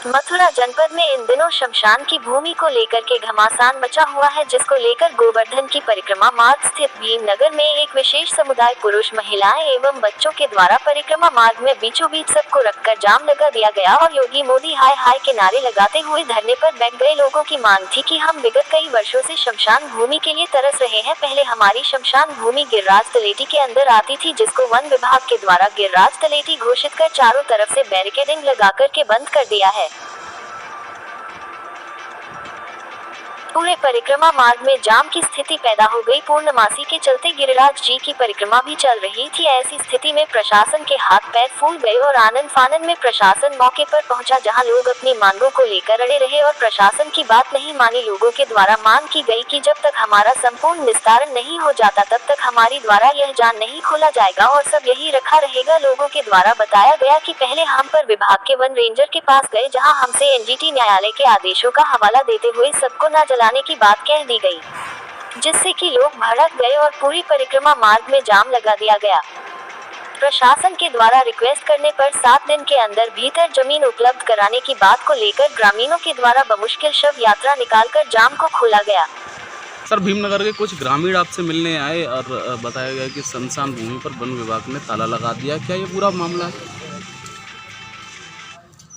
मथुरा जनपद में इन दिनों शमशान की भूमि को लेकर के घमासान मचा हुआ है, जिसको लेकर गोवर्धन की परिक्रमा मार्ग स्थित भीमनगर में एक विशेष समुदाय पुरुष, महिलाएं एवं बच्चों के द्वारा परिक्रमा मार्ग में बीचों बीच सबको रखकर जाम लगा दिया गया और योगी मोदी हाय हाय के नारे लगाते हुए धरने पर बैठ गए। लोगों की मांग थी कि हम विगत कई वर्षों से शमशान भूमि के लिए तरस रहे हैं। पहले हमारी शमशान भूमि गिरिराज तलेटी के अंदर आती थी, जिसको वन विभाग के द्वारा गिरिराज तलेटी घोषित कर चारों तरफ से बैरिकेडिंग लगाकर के बंद कर दिया है। पूरे परिक्रमा मार्ग में जाम की स्थिति पैदा हो गई। पूर्णमासी के चलते गिरिराज जी की परिक्रमा भी चल रही थी। ऐसी स्थिति में प्रशासन के हाथ पैर फूल गए और आनन फानन में प्रशासन मौके पर पहुंचा, जहां लोग अपनी मांगों को लेकर अड़े रहे और प्रशासन की बात नहीं मानी। लोगों के द्वारा मांग की गई कि जब तक हमारा संपूर्ण निस्तारण नहीं हो जाता तब तक हमारी द्वारा यह जान नहीं खोला जाएगा और सब यही रखा रहेगा। लोगों के द्वारा बताया गया कि पहले हम पर विभाग के वन रेंजर के पास गए, जहाँ हमसे एनजीटी न्यायालय के आदेशों का हवाला देते हुए सबको न जलाने की बात कह दी गई, जिससे कि लोग भड़क गए और पूरी परिक्रमा मार्ग में जाम लगा दिया गया। प्रशासन के द्वारा रिक्वेस्ट करने पर 7 दिन के अंदर भीतर जमीन उपलब्ध कराने की बात को लेकर ग्रामीणों के द्वारा बमुश्किल शव यात्रा निकालकर जाम को खोला गया। सर, भीमनगर के कुछ ग्रामीण आपसे मिलने आए और बताया गया कि शमशान भूमि पर वन विभाग ने ताला लगा दिया, क्या ये पूरा मामला है?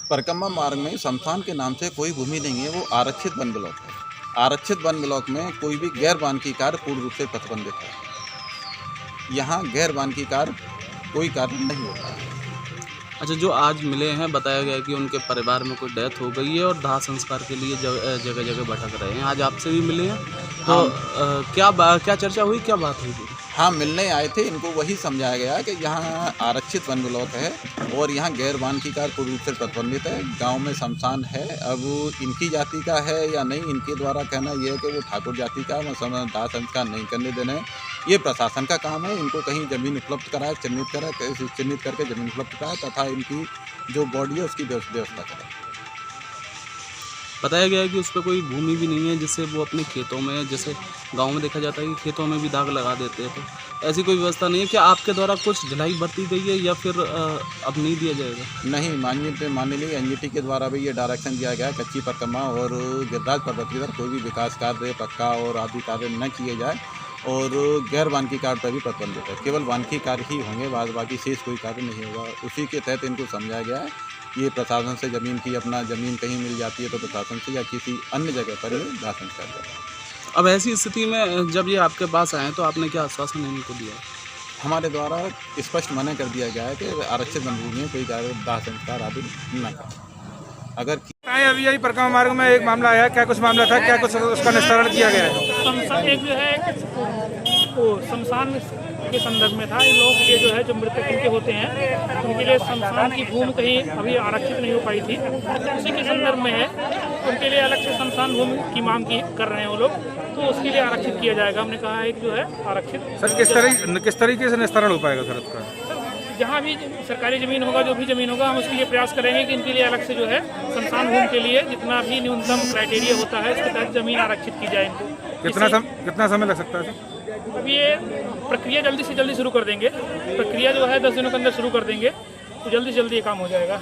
परिक्रमा मार्ग में शमशान के नाम से कोई भूमि नहीं है, वो आरक्षित वन ब्लॉक है। आरक्षित वन ब्लॉक में कोई भी गैर वानिकी कार्य पूर्ण रूप से प्रतिबंधित है। यहाँ गैर वानिकी कार्य कोई कार्य नहीं होता है। अच्छा, जो आज मिले हैं, बताया गया कि उनके परिवार में कोई डेथ हो गई है और दाह संस्कार के लिए जगह जगह भटक रहे हैं। आज आपसे भी मिले हैं, तो क्या चर्चा हुई, क्या बात हुई? हाँ, मिलने आए थे। इनको वही समझाया गया कि यहाँ आरक्षित वन ब्लॉक है और यहाँ गैर वानिकी कार्य पूर्ण रूप से प्रतिबंधित है। गांव में शमशान है, अब इनकी जाति का है या नहीं, इनके द्वारा कहना यह है कि वो ठाकुर जाति का दाह संस्कार नहीं करने देने। ये प्रशासन का काम है, इनको कहीं ज़मीन उपलब्ध कराए, चिन्हित करके ज़मीन उपलब्ध कराए तथा इनकी जो बॉडी है उसकी व्यवस्था कराए। बताया गया है कि उस पर कोई भूमि भी नहीं है, जिससे वो अपने खेतों में, जैसे गांव में देखा जाता है कि खेतों में भी दाग लगा देते हैं, तो ऐसी कोई व्यवस्था नहीं है। क्या आपके द्वारा कुछ ढिलाई बरती गई है या फिर अब नहीं दिया जाएगा? नहीं, माननीय एनजीटी के द्वारा भी ये डायरेक्शन दिया गया है कच्ची परिक्रमा और गिरिराज पर्वत की तरफ कोई भी विकास कार्य, पक्का और आदि कार्य न किए जाए और गैर वानिकी कार्य पर भी प्रतिबंधित है। केवल वानिकी कार्य ही होंगे, बाकी शेष कोई कार्य नहीं होगा। उसी के तहत इनको समझाया गया है। ये प्रशासन से ज़मीन कहीं मिल जाती है तो प्रशासन से या किसी अन्य जगह पर दाह संस्कार करता है। अब ऐसी स्थिति में जब ये आपके पास आए तो आपने क्या आश्वासन इनको दिया? हमारे द्वारा स्पष्ट मना कर दिया गया है कि आरक्षित वन भूमि में कोई दाह संस्कार आदि न करें। अगर अभी यही परिक्रमा मार्ग में एक मामला आया, क्या कुछ मामला था, क्या कुछ उसका निस्तारण किया गया है? शमशान एक जो है वो शमशान के संदर्भ में था। ये लोग ये जो है जो मृतक उनके होते हैं उनके लिए शमशान की भूमि कहीं अभी आरक्षित नहीं हो पाई थी, उसी के संदर्भ में है। उनके लिए अलग से शमशान भूमि की मांग कर रहे हैं वो लोग, तो उसके लिए आरक्षित किया जाएगा। हमने कहा है कि जो है आरक्षित। सर, किस तरीके से निस्तारण हो पाएगा सर उसका? जहाँ भी सरकारी ज़मीन होगा, जो भी ज़मीन होगा, हम उसके लिए प्रयास करेंगे कि इनके लिए अलग से जो है शमशान भूमि के लिए जितना भी न्यूनतम क्राइटेरिया होता है उसके तहत ज़मीन आरक्षित की जाए इनको। कितना समय लग सकता है सर? अभी ये प्रक्रिया जल्दी से जल्दी शुरू कर देंगे। प्रक्रिया जो है 10 दिनों के अंदर शुरू कर देंगे, तो जल्दी से जल्दी ये काम हो जाएगा।